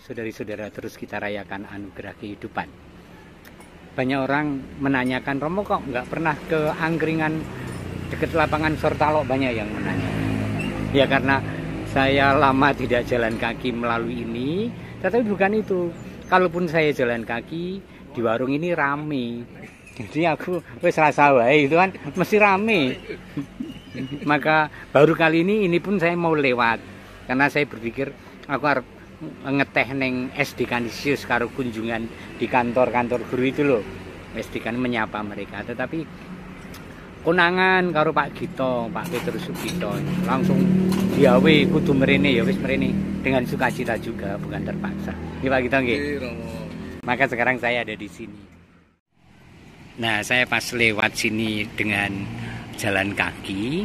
saudari-saudara, terus kita rayakan anugerah kehidupan. Banyak orang menanyakan, Romo kok nggak pernah ke angkringan dekat lapangan Sortalok? Banyak yang menanya. Ya karena saya lama tidak jalan kaki melalui ini, tetapi bukan itu. Kalaupun saya jalan kaki, di warung ini rame. Jadi aku wis rasa wae itu kan mesti rame. Maka baru kali ini pun saya mau lewat. Karena saya berpikir aku harus ngeteh neng SD Kanisius karo kunjungan di kantor-kantor guru itu loh. SD kan menyapa mereka, tetapi konangan karo Pak Gito, Pak Petrus Sugito langsung diawe kudu merene ya wis merene dengan sukacita juga, bukan terpaksa. Nggih Pak Gito nggih. Maka sekarang saya ada di sini. Nah, saya pas lewat sini dengan jalan kaki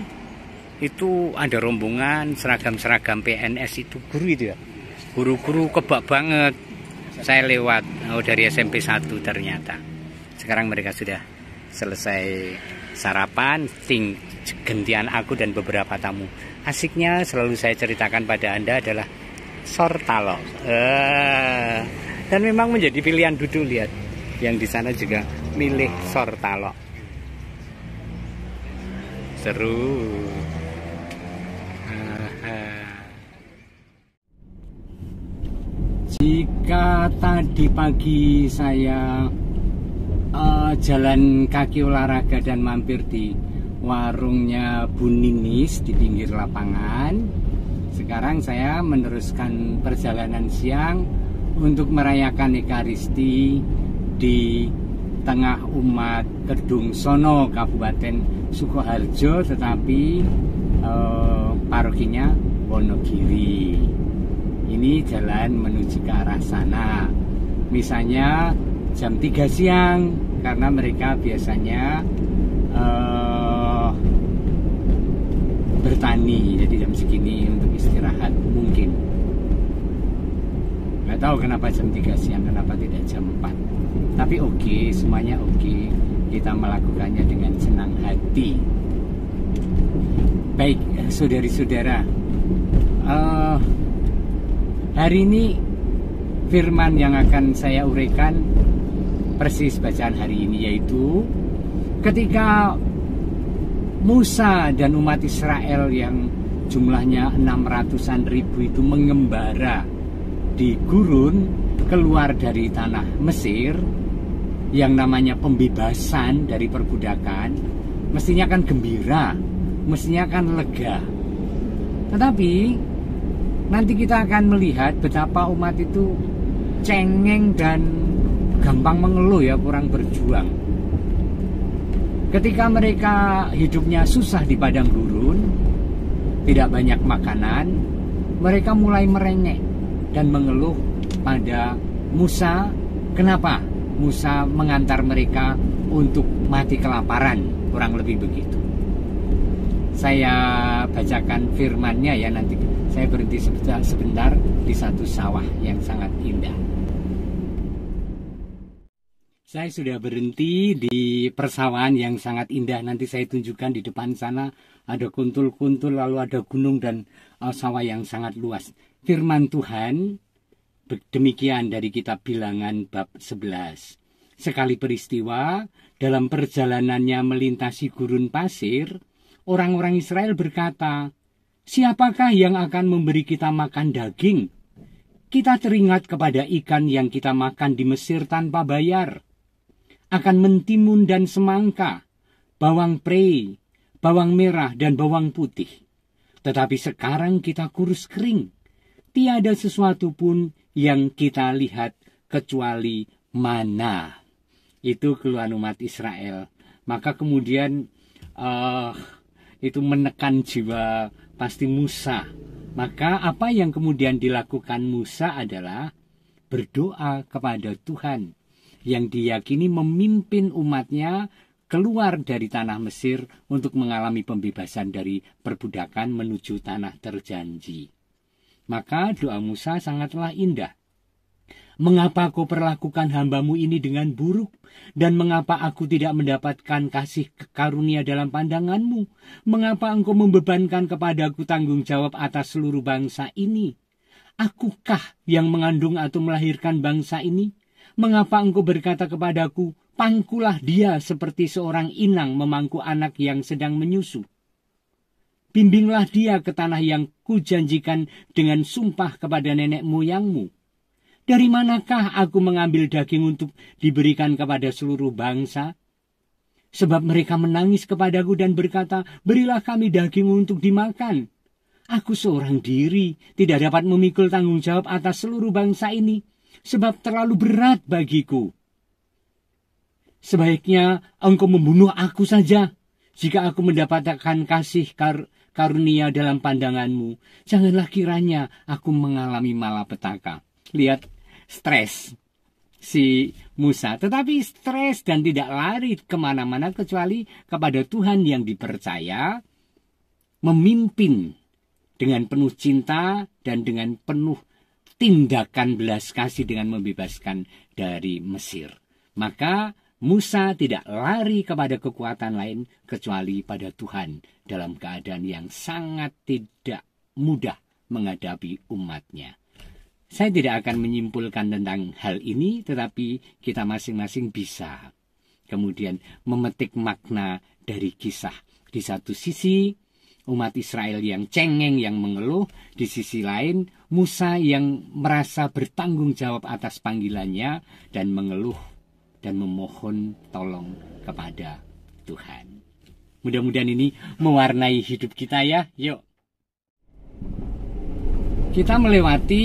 itu ada rombongan seragam-seragam PNS itu guru itu ya. Guru-guru kebak banget. Saya lewat dari SMP 1 ternyata. Sekarang mereka sudah selesai sarapan, gentian aku dan beberapa tamu. Asiknya selalu saya ceritakan pada Anda adalah Sortalok. Dan memang menjadi pilihan duduk, lihat. Yang di sana juga milih Sortalok. Seru. Jika tadi pagi saya jalan kaki olahraga dan mampir di warungnya Bu Ninis di pinggir lapangan, sekarang saya meneruskan perjalanan siang untuk merayakan Ekaristi di tengah umat Kedung Sono, Kabupaten Sukoharjo, tetapi parokinya Wonogiri. Ini jalan menuju ke arah sana. Misalnya jam 3 siang, karena mereka biasanya bertani, jadi jam segini untuk istirahat mungkin. Nggak tahu kenapa jam 3 siang, kenapa tidak jam 4. Tapi oke, semuanya oke. Kita melakukannya dengan senang hati. Baik, saudari-saudara, hari ini firman yang akan saya uraikan persis bacaan hari ini, yaitu ketika Musa dan umat Israel yang jumlahnya 600-an ribu itu mengembara di gurun keluar dari tanah Mesir, yang namanya pembebasan dari perbudakan, mestinya kan gembira, mestinya kan lega. Tetapi nanti kita akan melihat betapa umat itu cengeng dan gampang mengeluh, ya, kurang berjuang. Ketika mereka hidupnya susah di padang gurun, tidak banyak makanan, mereka mulai merengek dan mengeluh pada Musa. Kenapa? Musa mengantar mereka untuk mati kelaparan, kurang lebih begitu. Saya bacakan firman-Nya ya, nanti saya berhenti sebentar di satu sawah yang sangat indah. Saya sudah berhenti di persawahan yang sangat indah. Nanti saya tunjukkan di depan sana ada kuntul-kuntul, lalu ada gunung dan sawah yang sangat luas. Firman Tuhan demikian dari kitab Bilangan bab 11. Sekali peristiwa, dalam perjalanannya melintasi gurun pasir, orang-orang Israel berkata, "Siapakah yang akan memberi kita makan daging? Kita teringat kepada ikan yang kita makan di Mesir tanpa bayar. Akan mentimun dan semangka, bawang prei, bawang merah dan bawang putih. Tetapi sekarang kita kurus kering. Tiada sesuatu pun yang kita lihat kecuali mana." Itu keluhan umat Israel. Maka kemudian itu menekan jiwa pasti Musa. Maka apa yang kemudian dilakukan Musa adalah berdoa kepada Tuhan yang diyakini memimpin umatnya keluar dari tanah Mesir untuk mengalami pembebasan dari perbudakan menuju tanah terjanji. Maka doa Musa sangatlah indah. "Mengapa kau perlakukan hambamu ini dengan buruk? Dan mengapa aku tidak mendapatkan kasih karunia dalam pandanganmu? Mengapa engkau membebankan kepadaku tanggung jawab atas seluruh bangsa ini? Akukah yang mengandung atau melahirkan bangsa ini? Mengapa engkau berkata kepadaku, pangkulah dia seperti seorang inang memangku anak yang sedang menyusu? Bimbinglah dia ke tanah yang kujanjikan dengan sumpah kepada nenek moyangmu. Dari manakah aku mengambil daging untuk diberikan kepada seluruh bangsa? Sebab mereka menangis kepadaku dan berkata, berilah kami daging untuk dimakan. Aku seorang diri, tidak dapat memikul tanggung jawab atas seluruh bangsa ini, sebab terlalu berat bagiku. Sebaiknya engkau membunuh aku saja, jika aku mendapatkan kasih karunia dalam pandanganmu. Janganlah kiranya aku mengalami malapetaka. Lihat, stres si Musa, tetapi stres dan tidak lari kemana-mana kecuali kepada Tuhan yang dipercaya, memimpin dengan penuh cinta dan dengan penuh tindakan belas kasih dengan membebaskan dari Mesir. Maka Musa tidak lari kepada kekuatan lain kecuali pada Tuhan dalam keadaan yang sangat tidak mudah menghadapi umatnya. Saya tidak akan menyimpulkan tentang hal ini, tetapi kita masing-masing bisa kemudian memetik makna dari kisah. Di satu sisi, umat Israel yang cengeng, yang mengeluh. Di sisi lain, Musa yang merasa bertanggung jawab atas panggilannya dan mengeluh dan memohon tolong kepada Tuhan. Mudah-mudahan ini mewarnai hidup kita ya. Yuk. Kita melewati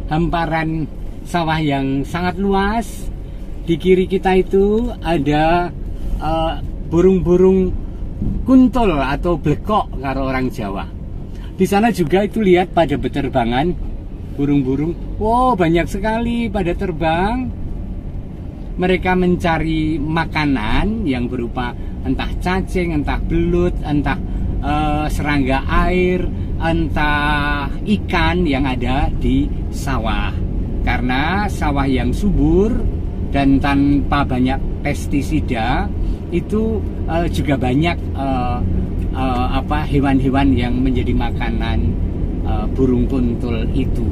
hamparan sawah yang sangat luas. Di kiri kita itu ada burung-burung kuntul atau blekok karo orang Jawa. Di sana juga itu lihat pada beterbangan burung-burung. Wow, banyak sekali pada terbang. Mereka mencari makanan yang berupa entah cacing, entah belut, entah serangga air, entah ikan yang ada di sawah. Karena sawah yang subur dan tanpa banyak pestisida itu juga banyak hewan-hewan yang menjadi makanan burung kuntul itu.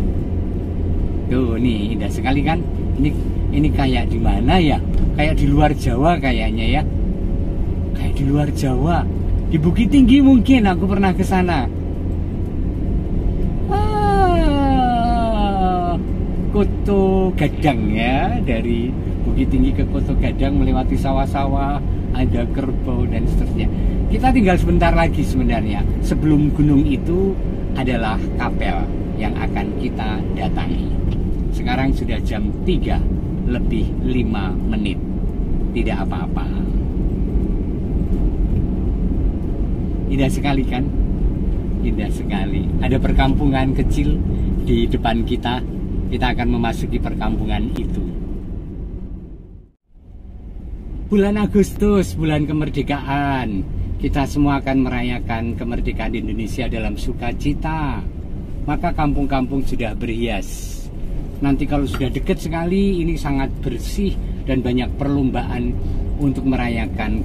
Tuh, nih indah sekali kan? Ini kayak di mana ya? Kayak di luar Jawa kayaknya ya. Kayak di luar Jawa. Di Bukit Tinggi mungkin aku pernah ke sana. Koto Gadang ya, dari Bukit Tinggi ke Koto Gadang melewati sawah-sawah, ada kerbau dan seterusnya. Kita tinggal sebentar lagi sebenarnya. Sebelum gunung itu adalah kapel yang akan kita datangi. Sekarang sudah jam 3 lebih 5 menit. Tidak apa-apa. Indah sekali kan? Indah sekali. Ada perkampungan kecil di depan kita. Kita akan memasuki perkampungan itu. Bulan Agustus, bulan kemerdekaan. Kita semua akan merayakan kemerdekaan Indonesia dalam sukacita. Maka kampung-kampung sudah berhias. Nanti kalau sudah dekat sekali, ini sangat bersih dan banyak perlombaan untuk merayakan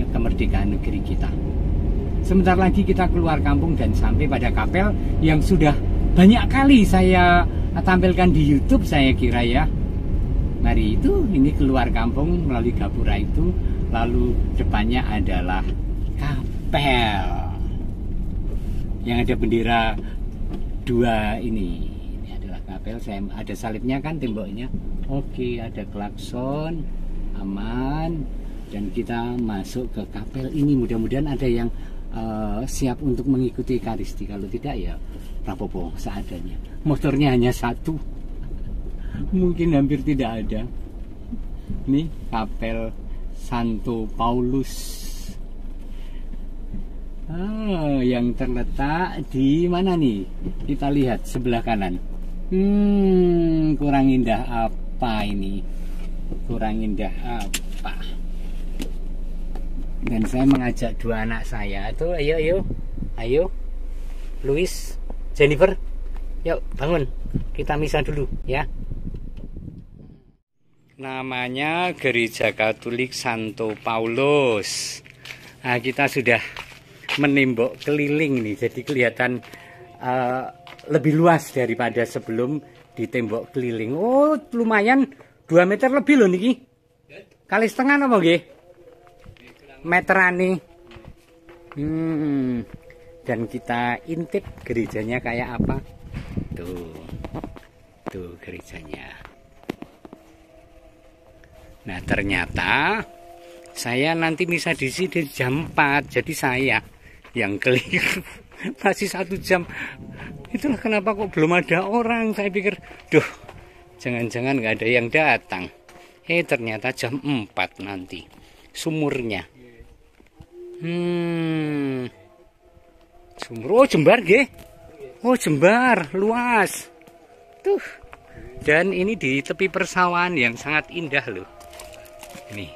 kemerdekaan negeri kita. Sebentar lagi kita keluar kampung dan sampai pada kapel yang sudah banyak kali saya tampilkan di YouTube, saya kira ya. Mari itu, ini keluar kampung melalui gapura itu, lalu depannya adalah kapel yang ada bendera 2 ini. Ini adalah kapel, saya ada salibnya kan temboknya. Oke, ada klakson, aman, dan kita masuk ke kapel ini. Mudah-mudahan ada yang siap untuk mengikuti Ekaristi. Kalau tidak ya rapopo seadanya. Motornya hanya 1, mungkin hampir tidak ada. Ini kapel Santo Paulus yang terletak di mana nih? Kita lihat sebelah kanan. Kurang indah apa ini? Kurang indah apa? Dan saya mengajak 2 anak saya itu, ayo, Louis, Jennifer, yuk bangun, kita misa dulu ya. Namanya Gereja Katolik Santo Paulus. Nah, kita sudah menimbok keliling nih, jadi kelihatan lebih luas daripada sebelum di tembok keliling. Oh, lumayan 2 meter lebih loh niki. Kali setengah apa nggih? Meteran nih. Dan kita intip gerejanya kayak apa. Tuh gerejanya. Nah, ternyata saya nanti misa di sini jam 4. Jadi saya yang keliru. Masih 1 jam. Itulah kenapa kok belum ada orang. Saya pikir, duh, jangan-jangan nggak ada yang datang. Ternyata jam 4 nanti sumurnya. Sumur, oh jembar nggih. Oh jembar, luas. Tuh. Dan ini di tepi persawahan yang sangat indah loh. Ini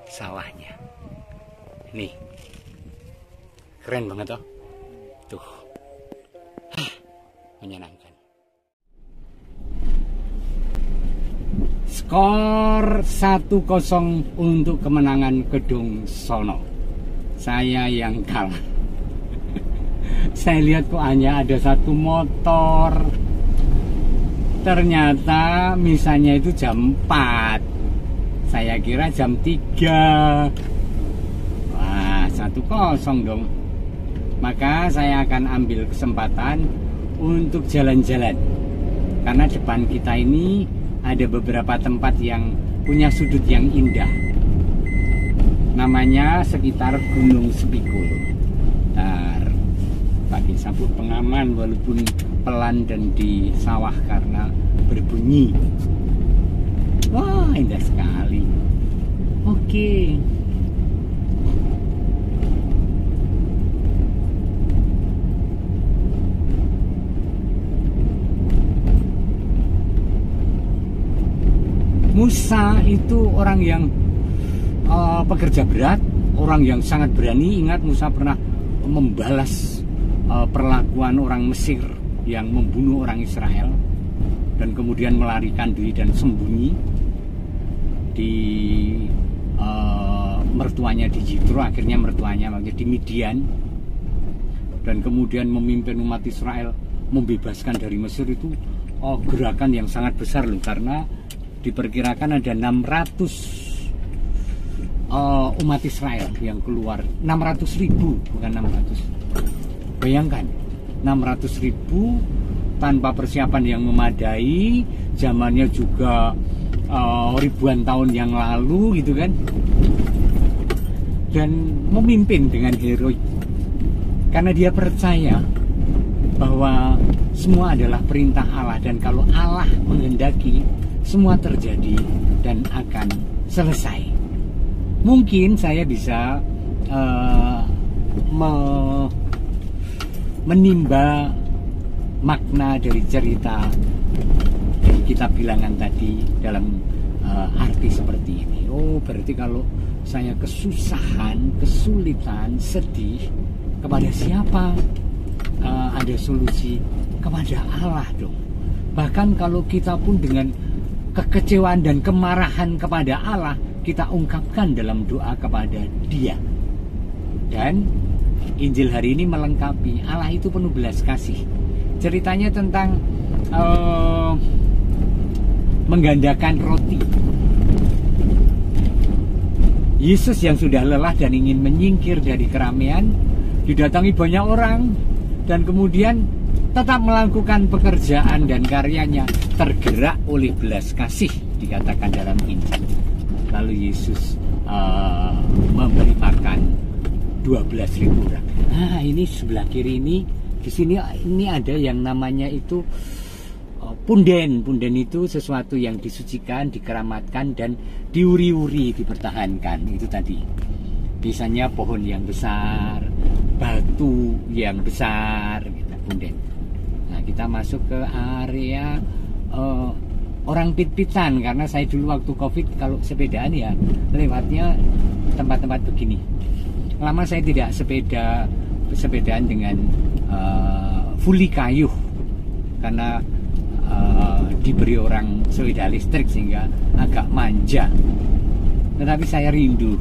sawahnya. Nih. Keren banget toh. Tuh. Menyenangkan. Skor 1-0 untuk kemenangan Kedung Sono. Saya yang kalah. Saya lihat kok hanya ada 1 motor. Ternyata misalnya itu jam 4. Saya kira jam 3. Wah, 1-0 dong. Maka saya akan ambil kesempatan untuk jalan-jalan. Karena depan kita ini ada beberapa tempat yang punya sudut yang indah. Namanya sekitar Gunung Sepikul. Pakai sabuk pengaman walaupun pelan dan di sawah karena berbunyi. Wah, indah sekali. Oke. Musa itu orang yang pekerja berat, orang yang sangat berani. Ingat, Musa pernah membalas perlakuan orang Mesir yang membunuh orang Israel dan kemudian melarikan diri dan sembunyi di mertuanya di Jitro. Akhirnya mertuanya di Midian, dan kemudian memimpin umat Israel membebaskan dari Mesir. Itu gerakan yang sangat besar loh, karena diperkirakan ada 600 umat Israel yang keluar. 600.000, bukan 600. Bayangkan, 600.000 tanpa persiapan yang memadai, zamannya juga ribuan tahun yang lalu gitu kan, dan memimpin dengan heroik karena dia percaya bahwa semua adalah perintah Allah, dan kalau Allah menghendaki semua terjadi dan akan selesai. Mungkin saya bisa menimba makna dari cerita dari kitab Bilangan tadi dalam arti seperti ini. Oh, berarti kalau saya kesusahan, kesulitan, sedih, kepada siapa ada solusi? Kepada Allah dong. Bahkan kalau kita pun dengan kekecewaan dan kemarahan kepada Allah, kita ungkapkan dalam doa kepada Dia. Dan Injil hari ini melengkapi, Allah itu penuh belas kasih. Ceritanya tentang menggandakan roti. Yesus yang sudah lelah dan ingin menyingkir dari keramaian, didatangi banyak orang, dan kemudian tetap melakukan pekerjaan dan karyanya, tergerak oleh belas kasih, dikatakan dalam Injil. Lalu Yesus memberi makan 12.000 orang. Nah, ini sebelah kiri ini, di sini ini ada yang namanya itu punden. Punden itu sesuatu yang disucikan, dikeramatkan, dan diuri-uri, dipertahankan. Itu tadi. Biasanya pohon yang besar, batu yang besar, gitu, punden. Nah, kita masuk ke area orang pit-pitan, karena saya dulu waktu Covid kalau sepedaan ya lewatnya tempat-tempat begini. Lama saya tidak sepedaan dengan fully kayu, karena diberi orang sepeda listrik sehingga agak manja. Tetapi saya rindu,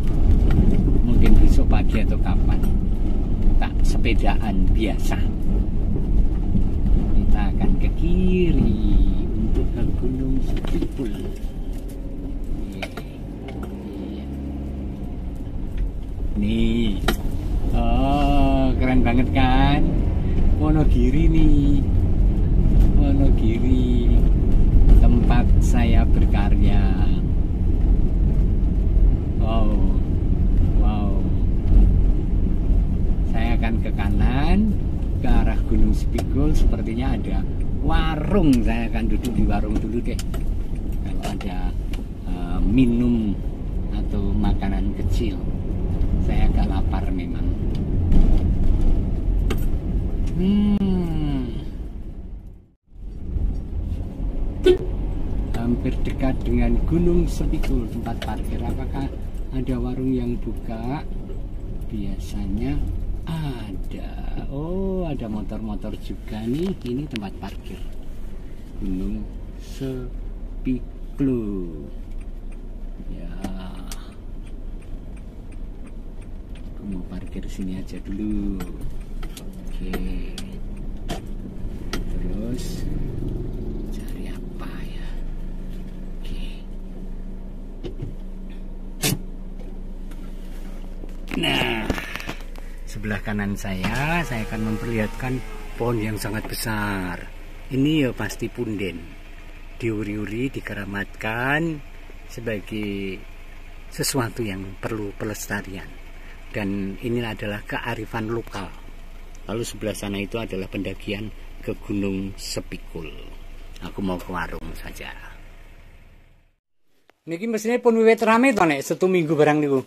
mungkin besok pagi atau kapan tak sepedaan biasa. Kita kiri untuk ke Gunung Sepikul. Nih, oh keren banget kan? Wonogiri nih, Wonogiri, tempat saya berkarya. Wow, wow. Saya akan ke kanan, ke arah Gunung Sepikul. Sepertinya ada warung. Saya akan duduk di warung dulu deh. Kalau ada minum atau makanan kecil. Saya agak lapar memang. Hampir dekat dengan Gunung Sepikul tempat parkir. Apakah ada warung yang buka? Biasanya ada. Oh, ada motor-motor juga nih. Ini tempat parkir Gunung Sepikul. Ya, aku mau parkir sini aja dulu. Oke. Terus cari apa ya? Oke. Nah, sebelah kanan saya akan memperlihatkan pohon yang sangat besar. Ini ya pasti punden. Diuri-uri, dikeramatkan sebagai sesuatu yang perlu pelestarian. Dan ini adalah kearifan lokal. Lalu sebelah sana itu adalah pendakian ke Gunung Sepikul. Aku mau ke warung saja. Niki mestinya pun wiwit rame to nek setu minggu barang niku.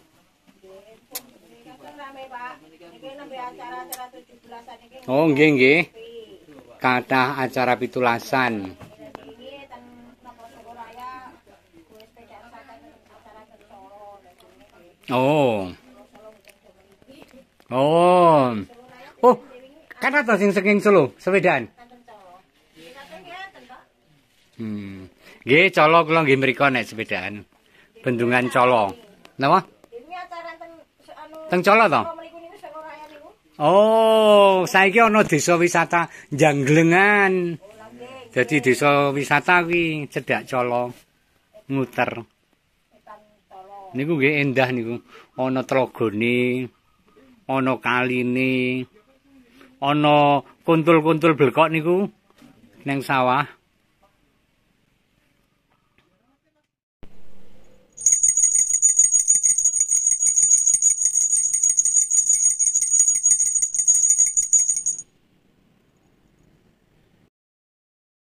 Oh nggih nggih. Kathah acara pitulasan. Oh. Oh. Oh, kan ada sing saking Solo, sepedaan. Nggih, Colo kula nggih mriko nek sepedaan. Bendungan Colo. Napa? Teng Colo to? Oh, saiki ana desa wisata Jangglengan. Jadi desa wisata kuwi cedhak Colo. Nguter. Niku nggih endah niku. Ana tlogone, ana kaline, ana kuntul-kuntul blekok niku neng sawah.